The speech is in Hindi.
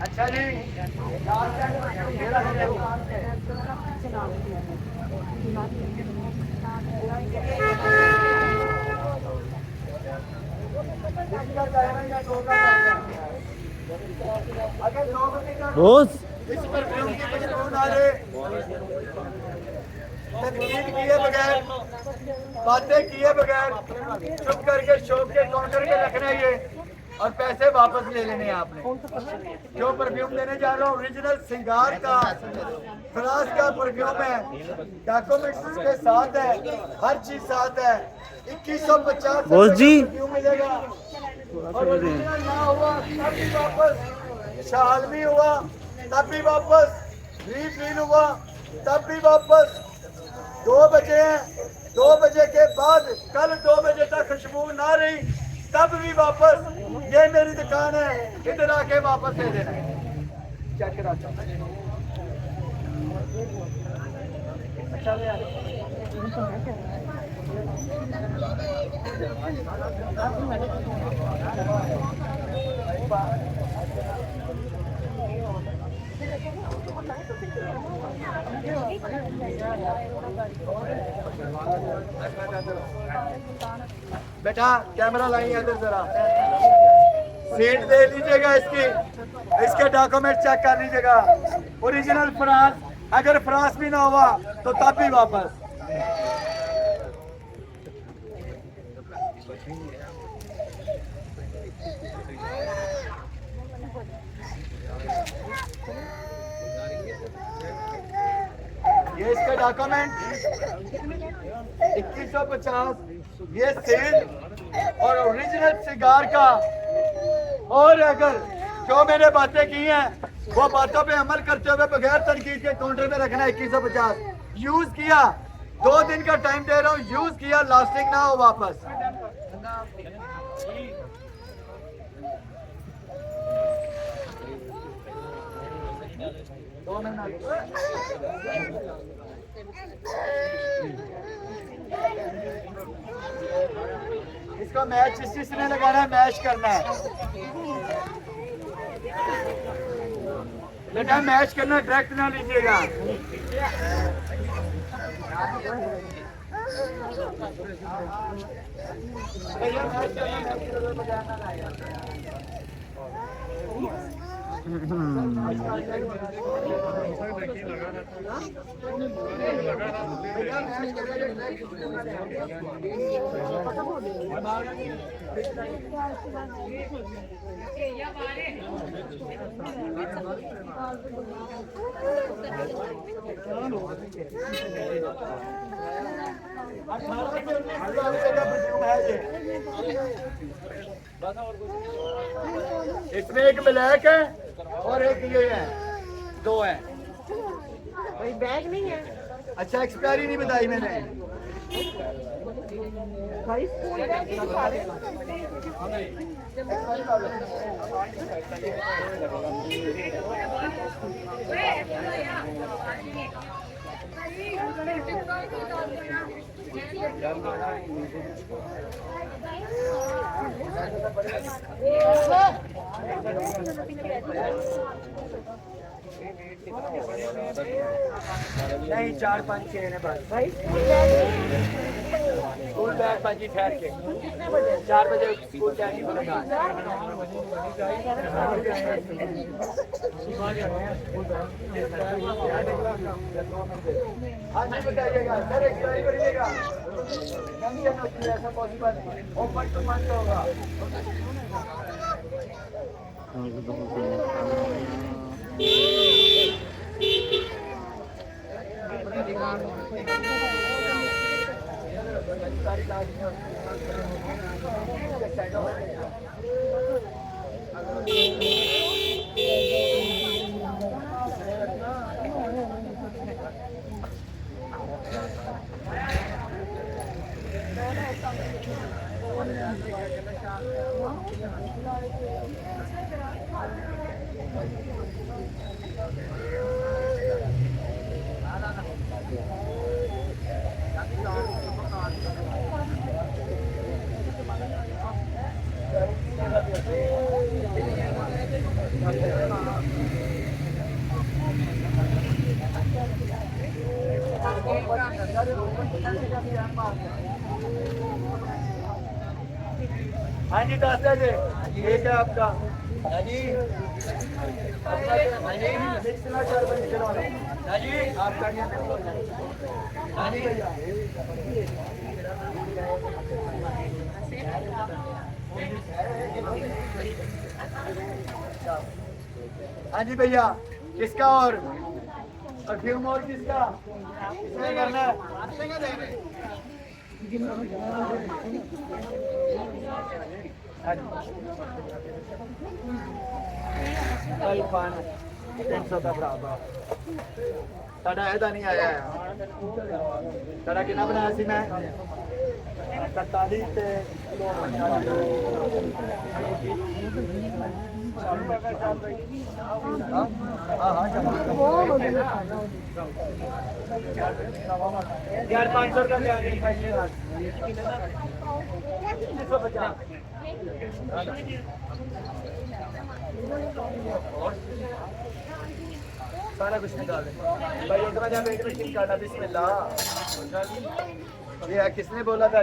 अच्छा जी। अगर 9 बजे का रोज इस परफ्यूम की खुशबू ना ले, तकलीफ किए बगैर, बातें किए बगैर चुप करके शॉप के काउंटर पे रखना ये और पैसे वापस ले लेने आपने। जो परफ्यूम देने जा रहा हूँ ओरिजिनल सिंगार का फ्रांस का परफ्यूम है, डॉक्यूमेंट्स के साथ है, हर चीज साथ है। 2150 बॉस रुपए का जी परफ्यूम मिलेगा और ओरिजिनल ना हुआ तब भी वापस, शालमी हुआ तब भी वापस, रीफिल हुआ तब भी वापस। 2 बजे हैं, 2 बजे के बाद कल 2 बजे तक खुशबू ना रही तब भी वापस। ये मेरी दुकान है, इधर आके वापस ले देना। चेक कराता हूं। बेटा कैमरा लाइए इधर जरा, सीट दे लीजिएगा इसकी, इसके डॉक्यूमेंट चेक कर लीजिएगा। ओरिजिनल फ्रांस, अगर फ्रांस भी ना हुआ तो तब भी वापस। ये इसके डॉक्यूमेंट 2150, ये सेल और ओरिजिनल सिगार का। और अगर जो मैंने बातें की हैं वो बातों पे अमल करते हुए बगैर तनकीद के काउंटर में रखना। 2150 यूज किया, 2 दिन का टाइम दे रहा हूँ, यूज किया, लास्टिंग ना हो वापस। इसको मैच जिसने लगाना है मैच करना है बेटा, मैच करना, डायरेक्ट ना लीजिएगा। इसमें एक ब्लैक है और एक ये है, 2 है। कोई बैग नहीं है? अच्छा एक्सपायरी नहीं बताई मैंने। भाई स्कूल बैग ही सारे नहीं 4-5 6 है बस। भाई स्कूल बैग बाजी ठहर के कितने बजे? 4 बजे स्कूल जाने खुलेगा। हाँ जी बताइएगा सर, एक्सपायरी करिएगा। ऐसा पॉसिबल ओपन टू मंथ होगा। हाँ जी 10 दे ठीक है आपका हाँ जी हाँ जी आपका हाँ जी भैया हाँ जी भैया किसका और परफ्यूम और किसका किसने करना है हाँ जी कल पान 300 का बराबर साढ़ा ऐसा नहीं आया है साढ़ा कितना बनाया सी मैं 47 से यार 500 का क्या 350 सारा कुछ निकाल दे भाई एक बार जब एक मशीन काटा बिस्मिल्लाह ये किसने बोला था